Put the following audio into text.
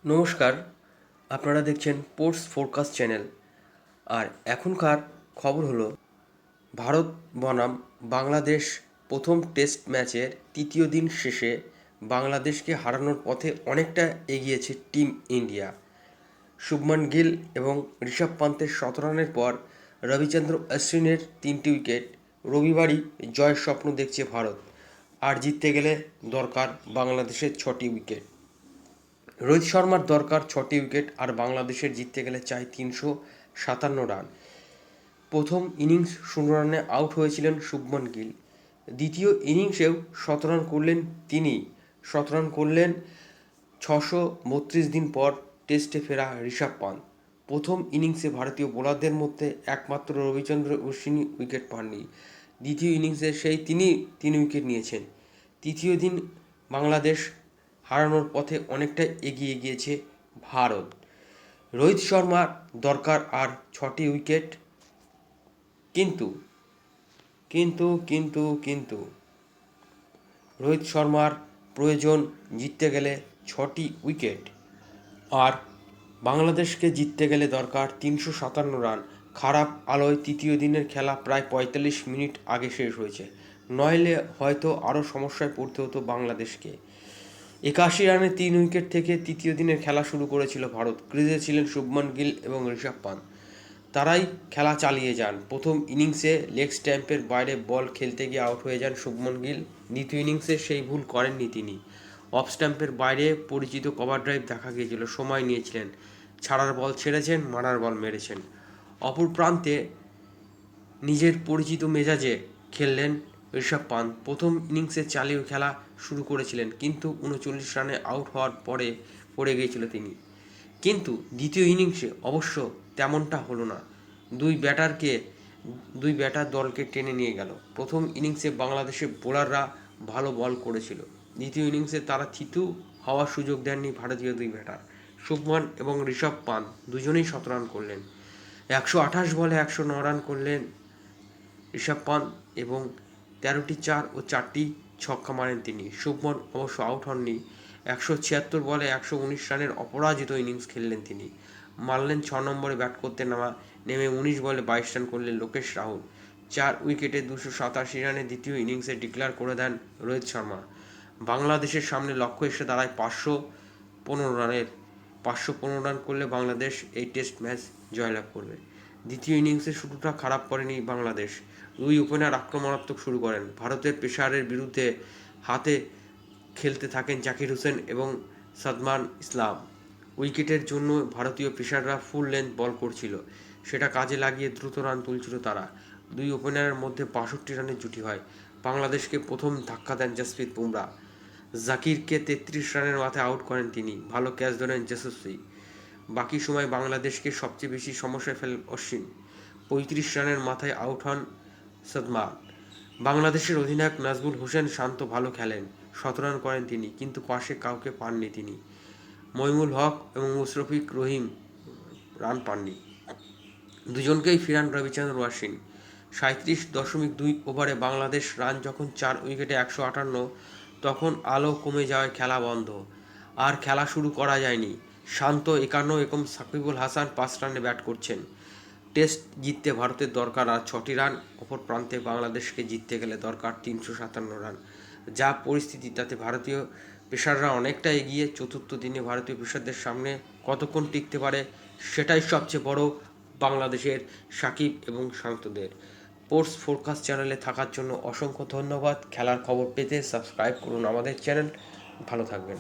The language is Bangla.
নমস্কার, আপনারা দেখছেন স্পোর্টস ফোরকাস্ট চ্যানেল। আর এখনকার খবর হলো, ভারত বনাম বাংলাদেশ প্রথম টেস্ট ম্যাচের তৃতীয় দিন শেষে বাংলাদেশকে হারানোর পথে অনেকটা এগিয়েছে টিম ইন্ডিয়া। শুভমান গিল এবং ঋষভ পান্তের ১৭ রানের পর রবিচন্দ্র অশ্বিনের ৩টি উইকেট। রবিবারই জয়ের স্বপ্ন দেখছে ভারত। আর জিততে গেলে দরকার বাংলাদেশের ৬টি উইকেট। রোহিত শর্মার দরকার ৬টি উইকেট, আর বাংলাদেশের জিততে গেলে চাই ৩৫৭ রান। প্রথম ইনিংস ১৬ রানে আউট হয়েছিলেন শুভমান গিল। দ্বিতীয় ইনিংসেও ১৭ রান করলেন তিনি। ১৭ রান করলেন ৬৩২ দিন পর টেস্টে ফেরা ঋষভ পান্ত। প্রথম ইনিংসে ভারতীয় বোলারদের মধ্যে একমাত্র রবিচন্দ্র অশ্বিনী উইকেট পাননি। দ্বিতীয় ইনিংসে তিনি ৩ উইকেট নিয়েছেন। তৃতীয় দিন বাংলাদেশ হারানোর পথে অনেকটা এগিয়ে গিয়েছে ভারত। রোহিত শর্মার দরকার আর ৬টি উইকেট, কিন্তু কিন্তু কিন্তু কিন্তু রোহিত শর্মার প্রয়োজন জিততে গেলে ৬টি উইকেট, আর বাংলাদেশকে জিততে গেলে দরকার ৩৫৭ রান। খারাপ আলোয় তৃতীয় দিনের খেলা প্রায় ৪৫ মিনিট আগে শেষ হয়েছে, নইলে হয়তো আরও সমস্যায় পড়তে হতো বাংলাদেশকে। ৮১ রানে ৩ উইকেট থেকে তৃতীয় দিনের খেলা শুরু করেছিল ভারত। ক্রিজে ছিলেন শুভমান গিল এবং ঋষভ পান্ত। তারাই খেলা চালিয়ে যান। প্রথম ইনিংসে লেগ স্ট্যাম্পের বাইরে বল খেলতে গিয়ে আউট হয়ে যান শুভমান গিল। দ্বিতীয় ইনিংসে সেই ভুল করেননি তিনি। অফ স্ট্যাম্পের বাইরে পরিচিত কভার ড্রাইভ দেখা গিয়েছিল, সময় নিয়েছিলেন। ছাড়ার বল ছেড়েছেন, মারার বল মেরেছেন। অপর প্রান্তে নিজের পরিচিত মেজাজে খেললেন ঋষভ পান্ত। প্রথম ইনিংসে চালিয়ে খেলা শুরু করেছিলেন, কিন্তু ৩৯ রানে আউট হওয়ার পরে পড়ে গিয়েছিল তিনি। কিন্তু দ্বিতীয় ইনিংসে অবশ্য তেমনটা হলো না। দুই ব্যাটার দলকে টেনে নিয়ে গেল। প্রথম ইনিংসে বাংলাদেশের বোলাররা ভালো বল করেছিল। দ্বিতীয় ইনিংসে তারা থিতু হওয়ার সুযোগ দেননি ভারতীয় দুই ব্যাটার। শুভমান এবং ঋষভ পান্ত দুজনেই ১৭ রান করলেন। ১২৮ বলে ১০৯ রান করলেন ঋষভ পান্ত এবং ১৩টি চার ও ৪টি ছক্কা মারেন তিনি। শুভমান অবশ্য আউট হননি। ১৭৬ বলে ১১৯ রানের অপরাজিত ইনিংস খেললেন তিনি। মারলেন ৬ নম্বরে ব্যাট করতে নেমে ১৯ বলে ২২ রান করলেন লোকেশ রাহুল। ৪ উইকেটে ২৮৭ রানে দ্বিতীয় ইনিংসে ডিক্লেয়ার করে দেন রোহিত শর্মা। বাংলাদেশের সামনে লক্ষ্য এসে দাঁড়ায় ৫১৫ রানের। ৫১৫ রান করলে বাংলাদেশ এই টেস্ট ম্যাচ জয়লাভ করবে। দ্বিতীয় ইনিংসের শুরুটা খারাপ করেনি বাংলাদেশ। দুই ওপেনার আক্রমণাত্মক শুরু করেন। ভারতের পেসারের বিরুদ্ধে হাতে খেলতে থাকেন জাকির হোসেন এবং সাদমান ইসলাম। উইকেটের জন্য ভারতীয় পেসাররা ফুল লেন্থ বল করছিল, সেটা কাজে লাগিয়ে দ্রুত রান তুলছিল তারা। দুই ওপেনারের মধ্যে ৬২ রানের জুটি হয়। বাংলাদেশকে প্রথম ধাক্কা দেন জসপ্রীত বুমরা। জাকিরকে ৩৩ রানের মাথায় আউট করেন তিনি। ভালো ক্যাচ ধরেন যশস্বী। বাকি সময় বাংলাদেশকে সবচেয়ে বেশি সমস্যায় ফেলেন অশ্বিন। ৩৫ রানের মাথায় আউট হন সাদমান। বাংলাদেশের অধিনায়ক নাজমুল হোসেন শান্ত ভালো খেলেন। ১৭ রান করেন তিনি, কিন্তু পাশে কাউকে পাননি তিনি। মইনুল হক এবং মুশফিকুর রহিম রান পাননি। দুজনকেই ফিরান রবিচন্দ্র অশ্বিন। ৩৭.২ ওভারে বাংলাদেশ রান যখন ৪ উইকেটে ১৫৮, তখন আলো কমে যাওয়ায় খেলা বন্ধ। আর খেলা শুরু করা যায়নি। শান্ত ৫১ এবং সাকিবুল হাসান ৫ রানে ব্যাট করছেন। টেস্ট জিততে ভারতের দরকার আর ৬টি রান। অপর প্রান্তে বাংলাদেশকে জিততে গেলে দরকার ৩৫৭ রান। যা পরিস্থিতি, তাতে ভারতীয় পেসাররা অনেকটা এগিয়ে। চতুর্থ দিনে ভারতীয় পেসারদের সামনে কতক্ষণ টিকতে পারে, সেটাই সবচেয়ে বড় বাংলাদেশের সাকিব এবং শান্তদের। স্পোর্টস ফোরকাস্ট চ্যানেলে থাকার জন্য অসংখ্য ধন্যবাদ। খেলার খবর পেতে সাবস্ক্রাইব করুন আমাদের চ্যানেল। ভালো থাকবেন।